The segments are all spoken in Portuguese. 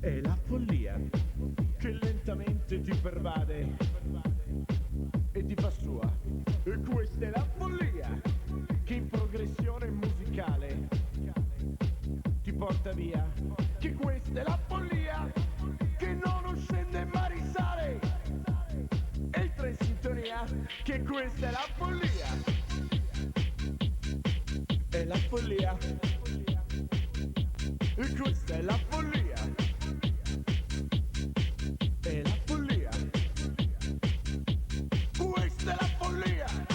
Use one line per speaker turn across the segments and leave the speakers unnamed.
È la follia che lentamente ti pervade e ti fa sua. E questa è la follia che in progressione musicale ti porta via. Che questa è la follia che non scende ma risale. Entra in sintonia, che questa è la follia. È la follia. E questa è la follia. È la follia. Questa è la follia. È la follia.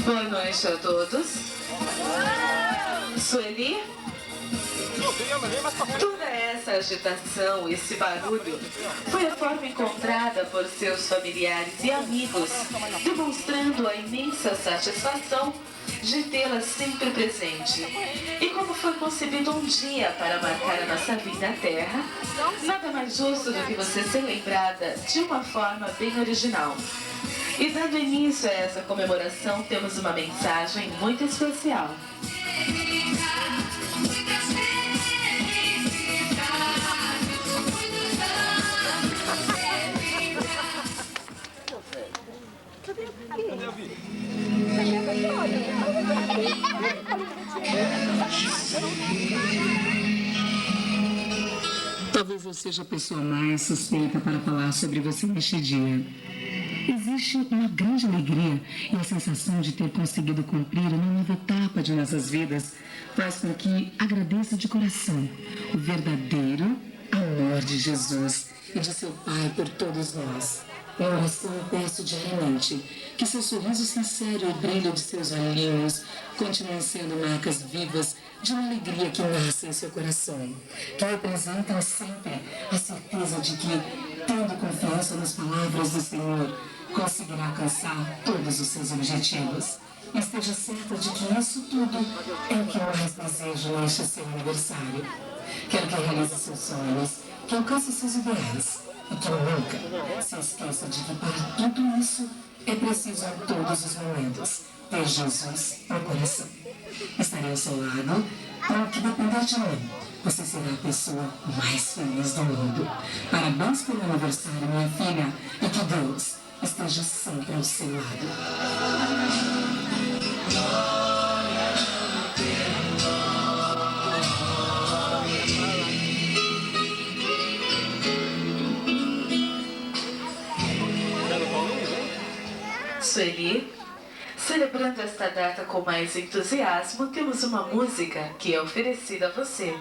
Boa noite a todos. Sueli? Toda essa agitação, esse barulho, foi a forma encontrada por seus familiares e amigos, demonstrando a imensa satisfação de tê-la sempre presente. E como foi concebido um dia para marcar a nossa vinda à Terra, nada mais justo do que você ser lembrada de uma forma bem original. E dando início a essa comemoração, temos uma mensagem muito especial.
seja a pessoa mais suspeita para falar sobre você neste dia. Existe uma grande alegria e a sensação de ter conseguido cumprir uma nova etapa de nossas vidas faz com que agradeça de coração o verdadeiro amor de Jesus e de seu Pai por todos nós. Em oração eu peço diariamente que seu sorriso sincero e o brilho de seus olhinhos continuem sendo marcas vivas de uma alegria que nasce em seu coração, que representam sempre a certeza de que, tendo confiança nas palavras do Senhor, conseguirá alcançar todos os seus objetivos. Esteja certa de que isso tudo é o que mais desejo neste seu aniversário. Quero que realize seus sonhos, que alcance seus ideais e que nunca se esqueça de que para tudo isso é preciso em todos os momentos ter Jesus no coração. Estarei ao seu lado para o que depender de mim. Você será a pessoa mais feliz do mundo. Parabéns pelo aniversário, minha filha, e que Deus esteja sempre ao seu lado.
Sueli, celebrando esta data com mais entusiasmo, temos uma música que é oferecida a você.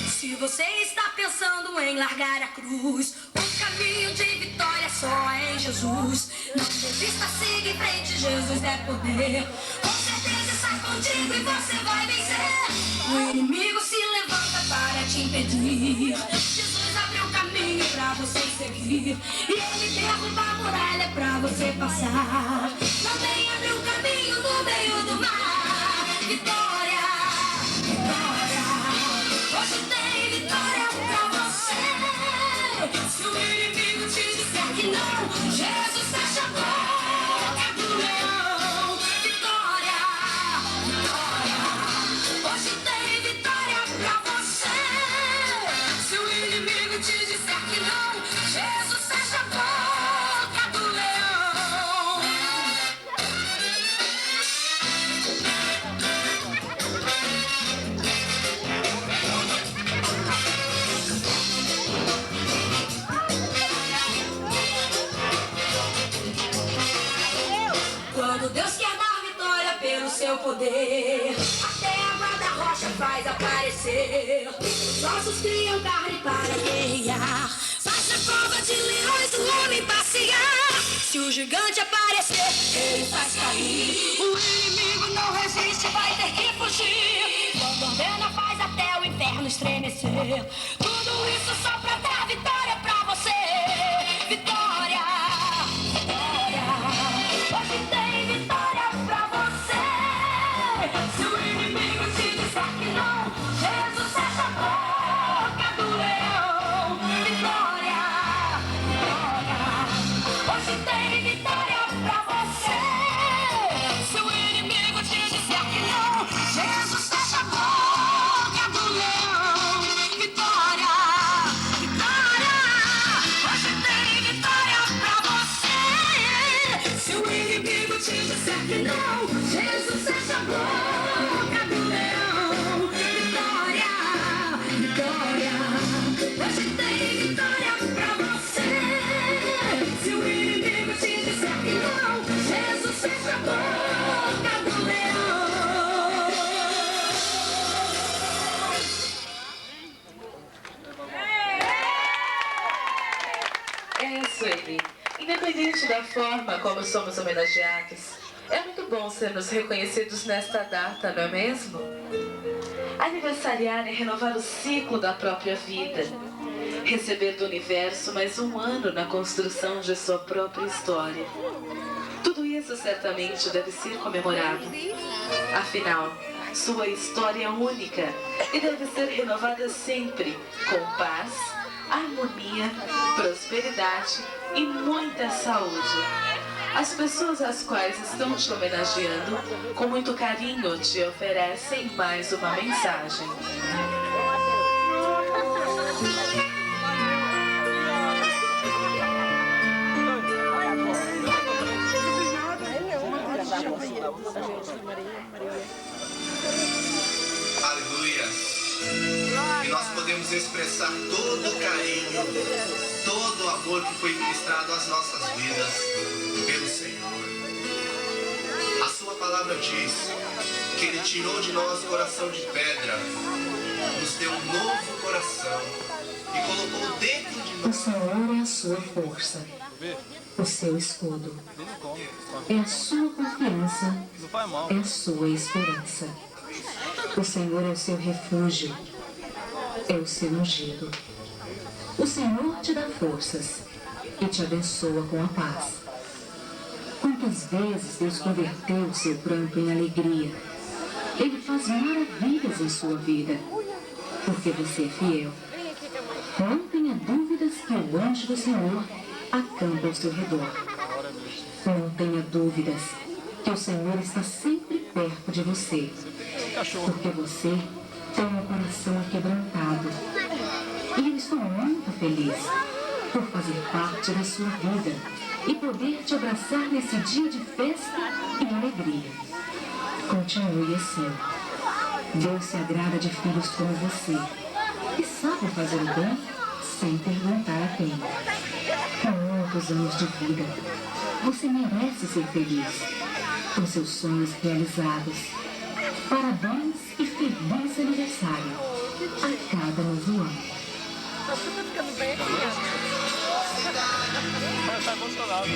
Se você está pensando em largar a cruz, o caminho de vitória só é em Jesus. Não desista, siga em frente, Jesus é poder. Com certeza está contigo e você vai vencer. O inimigo se levanta para te impedir. Jesus abriu o caminho para você seguir. E ele derruba a muralha para você passar. Também abriu o caminho no meio do mar. Vitória, vitória. Hoje tem vitória pra você. Se o inimigo te disser que não, Jesus fecha a boca do leão. Vitória, vitória. Hoje tem vitória pra você. Se o inimigo te disser que não, Jesus fecha a boca do leão. Quando Deus quer dar vitória pelo seu poder, até a guarda-rocha faz aparecer. Os ossos criam carne para guerrear. Faz a cova de leões do homem passear. Se o gigante aparecer, ele faz cair. O inimigo não resiste, vai ter que fugir. Quando ordena, faz até o inferno estremecer. Tudo isso só pra dar vitória pra você. Vitória, vitória. Hoje tem vitória pra você. Se o inimigo te disser que não, Jesus fecha a boca do leão. Vitória, vitória. Hoje tem vitória pra você. Se o inimigo te disser que não, Jesus fecha a boca do leão. Vitória, vitória. Hoje tem vitória pra você. Se o inimigo te disser que não, Jesus fecha a boca do leão. Vitória, vitória. Hoje tem vitória pra você. Se o inimigo te disser que não, Jesus fecha a boca do leão.
É, Sueli, independente da forma como somos homenageados, é muito bom sermos reconhecidos nesta data, não é mesmo? Aniversariar é renovar o ciclo da própria vida, receber do universo mais um ano na construção de sua própria história. Tudo isso certamente deve ser comemorado. Afinal, sua história é única e deve ser renovada sempre, com paz, harmonia, prosperidade e muita saúde. As pessoas às quais estão te homenageando, com muito carinho, te oferecem mais uma mensagem.
Aleluia! E nós podemos expressar todo o carinho, todo o amor que foi ministrado às nossas vidas pelo Senhor. A sua palavra diz que Ele tirou de nós o coração de pedra, nos deu um novo coração e colocou dentro de nós.
O Senhor é a sua força, o seu escudo, é a sua confiança, é a sua esperança. O Senhor é o seu refúgio, é o seu ungido. O Senhor te dá forças e te abençoa com a paz. Quantas vezes Deus converteu o seu pranto em alegria? Ele faz maravilhas em sua vida, porque você é fiel. Não tenha dúvidas que o anjo do Senhor acampa ao seu redor. Não tenha dúvidas que o Senhor está sempre perto de você, porque você tem um coração aquebrantado. E eu estou muito feliz por fazer parte da sua vida e poder te abraçar nesse dia de festa e alegria. Continue assim. Deus se agrada de filhos como você, que sabem fazer o bem sem perguntar a quem. Com muitos anos de vida, você merece ser feliz, com seus sonhos realizados. Parabéns e feliz aniversário a cada novo ano.
Tá emocionado.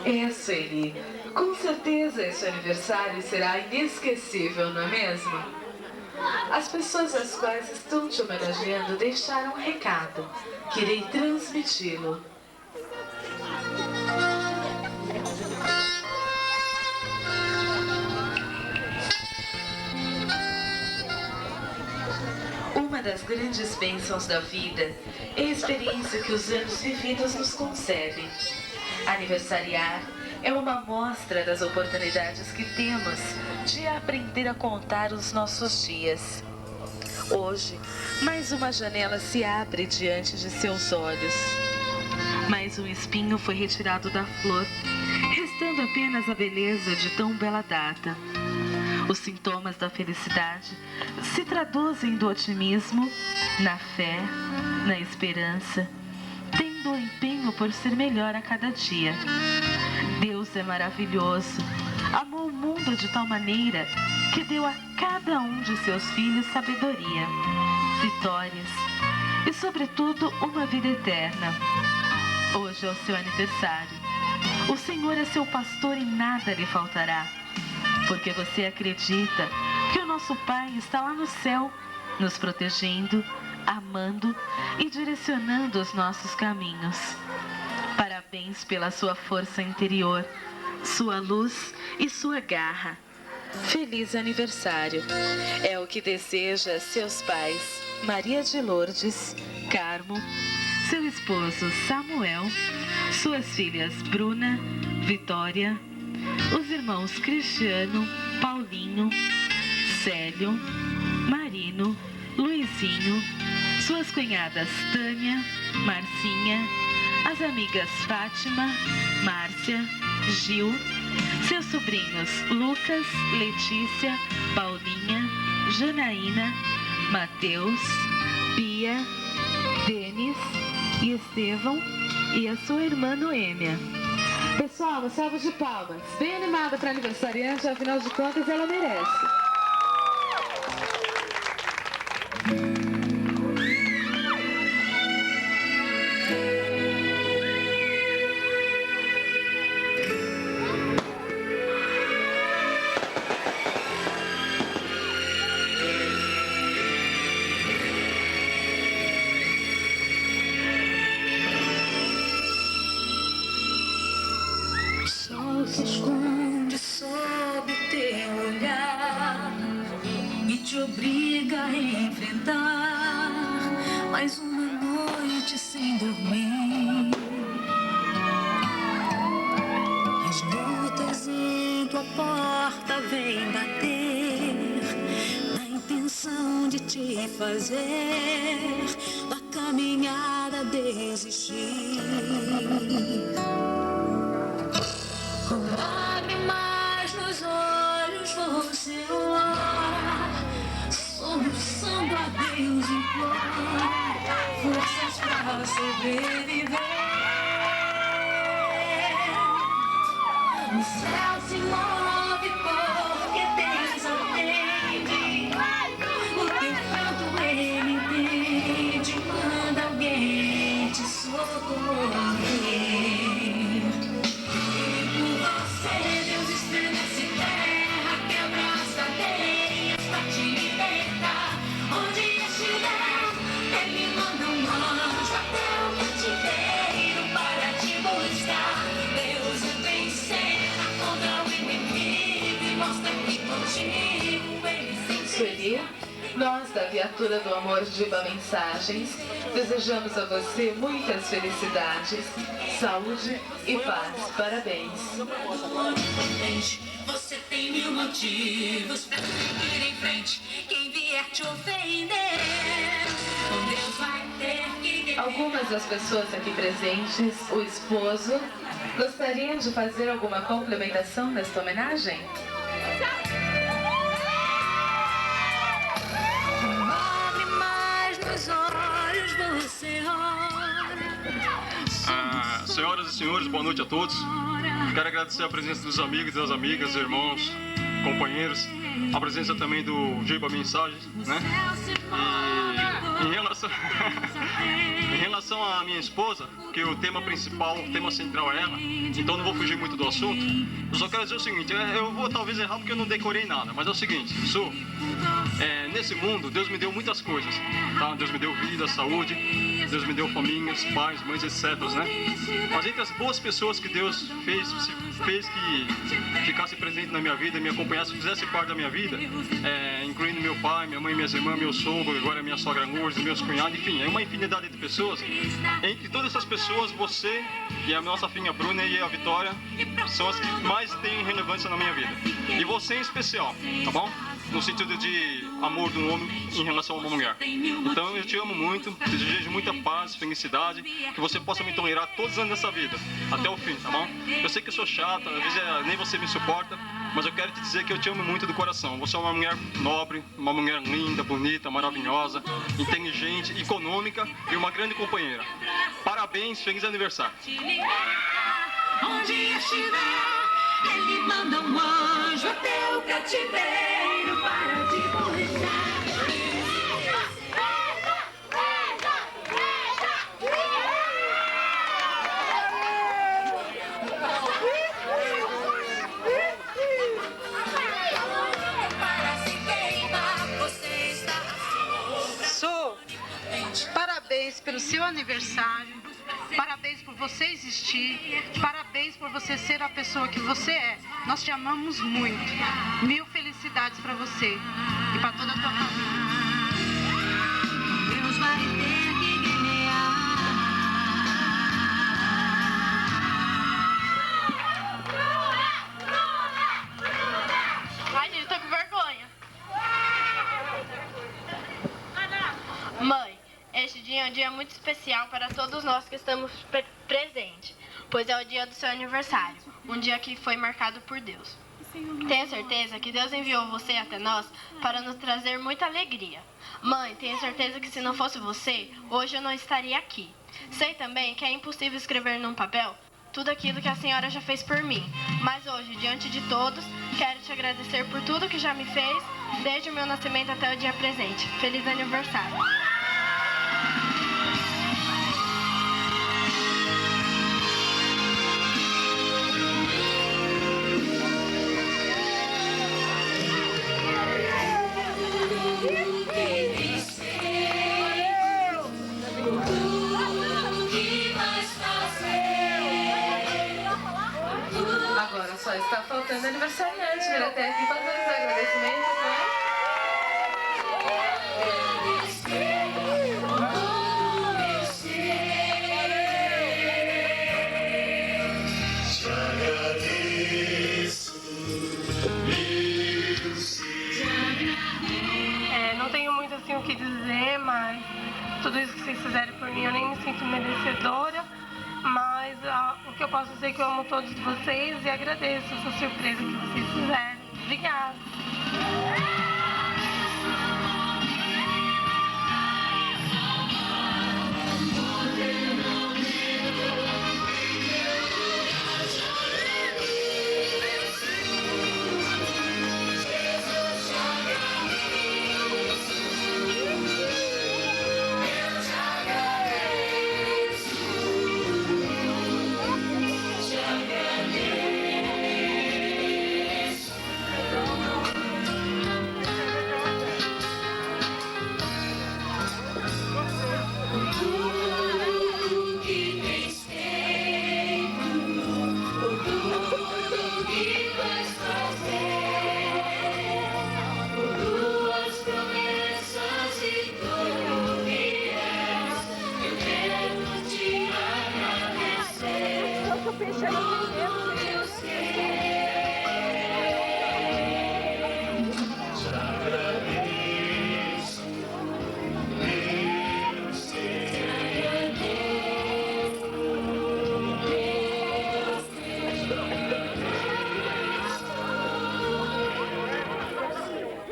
É, Sueli. Com certeza esse aniversário será inesquecível, não é mesmo? As pessoas às quais estão te homenageando deixaram um recado. Que irei transmiti-lo. Uma das grandes bênçãos da vida é a experiência que os anos vividos nos concedem. Aniversariar é uma amostra das oportunidades que temos de aprender a contar os nossos dias. Hoje, mais uma janela se abre diante de seus olhos. Mais um espinho foi retirado da flor, restando apenas a beleza de tão bela data. Os sintomas da felicidade se traduzem do otimismo, na fé, na esperança, tendo o empenho por ser melhor a cada dia. Deus é maravilhoso. Amou o mundo de tal maneira que deu a cada um de seus filhos sabedoria, vitórias e, sobretudo, uma vida eterna. Hoje é o seu aniversário. O Senhor é seu pastor e nada lhe faltará, porque você acredita que o nosso Pai está lá no céu, nos protegendo, amando e direcionando os nossos caminhos. Parabéns pela sua força interior, sua luz e sua garra. Feliz aniversário! É o que deseja seus pais, Maria de Lourdes, Carmo, seu esposo Samuel, suas filhas Bruna, Vitória, os irmãos Cristiano, Paulinho, Célio, Marino, Luizinho, suas cunhadas Tânia, Marcinha, as amigas Fátima, Márcia, Gil, seus sobrinhos Lucas, Letícia, Paulinha, Janaína, Mateus, Bia, Denis e Estevão e a sua irmã Noêmia. Pessoal, uma salva de palmas. Bem animada para aniversariante, afinal de contas ela merece.
vai enfrentar mais uma noite sem dormir. As lutas em tua porta vêm bater, na intenção de te fazer da caminhada desistir. Com lágrimas nos olhos você ora, soluçando a Deus implora forças pra sobreviver. O céu se move porque Deus atende, o teu pranto ele entende, manda alguém te socorrer. Por você Deus estremece terra, quebra as cadeias pra te libertar. Onde estiver, ele manda um anjo até o cativeiro para te buscar. Deus entra em cena contra o inimigo e mostra que contigo ele sempre.
Sueli, nós da Viatura do Amor Giba Mensagens desejamos a você muitas felicidades, saúde e paz. Parabéns.
Você tem mil motivos pra seguir em frente. Quem vier te ofender, Deus vai ter que...
Algumas das pessoas aqui presentes, o esposo, gostariam de fazer alguma complementação nesta homenagem?
Lágrimas nos olhos você ora.
Senhoras e senhores, boa noite a todos. Quero agradecer a presença dos amigos, das amigas, irmãos, companheiros, a presença também do Giba Mensagens, né? E em relação à minha esposa, que o tema principal, o tema central é ela, então não vou fugir muito do assunto. Eu só quero dizer o seguinte, eu vou talvez errar porque eu não decorei nada, mas é o seguinte, nesse mundo Deus me deu muitas coisas, tá? Deus me deu vida, saúde, Deus me deu famílias, pais, mães, etc, né? Mas entre as boas pessoas que Deus fez que ficasse presente na minha vida, me acompanhasse, fizesse parte da minha vida, incluindo meu pai, minha mãe, minhas irmãs, meu sogro, agora minha sogra Lourdes, meus cunhados, enfim, é uma infinidade de pessoas. Entre todas essas pessoas, você e a nossa filha Bruna e a Vitória são as que mais têm relevância na minha vida. E você em especial, tá bom? No sentido de amor de um homem em relação a uma mulher. Então eu te amo muito, te desejo muita paz, felicidade, que você possa me tolerar todos os anos dessa vida, até o fim, tá bom? Eu sei que eu sou chata, às vezes nem você me suporta, mas eu quero te dizer que eu te amo muito do coração. Você é uma mulher nobre, uma mulher linda, bonita, maravilhosa, inteligente, econômica e uma grande companheira. Parabéns, feliz aniversário.
Onde estiver, ele manda um anjo até o cativeiro para te buscar.
Parabéns pelo seu aniversário, parabéns por você existir, parabéns por você ser a pessoa que você é. Nós te amamos muito. Mil felicidades para você e para toda a tua família.
Deus vai ter que guiar.
Ai, gente, tô com vergonha. Mãe, este dia é um dia muito especial para todos nós que estamos presentes, pois é o dia do seu aniversário, um dia que foi marcado por Deus. Tenho certeza que Deus enviou você até nós para nos trazer muita alegria. Mãe, tenho certeza que se não fosse você, hoje eu não estaria aqui. Sei também que é impossível escrever num papel tudo aquilo que a senhora já fez por mim, mas hoje, diante de todos, quero te agradecer por tudo que já me fez, desde o meu nascimento até o dia presente. Feliz aniversário!
Agora só está faltando aniversariante vir até aqui fazer os agradecimentos, né?
tudo isso que vocês fizerem por mim. Eu nem me sinto merecedora, mas o que eu posso dizer é que eu amo todos vocês e agradeço essa surpresa que vocês fizeram. Obrigada.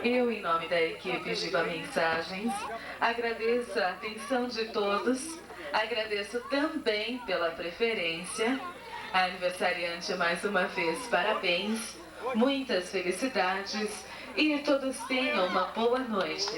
Eu, em nome da equipe Giba Mensagens, agradeço a atenção de todos, agradeço também pela preferência. A aniversariante, mais uma vez, parabéns, muitas felicidades e todos tenham uma boa noite.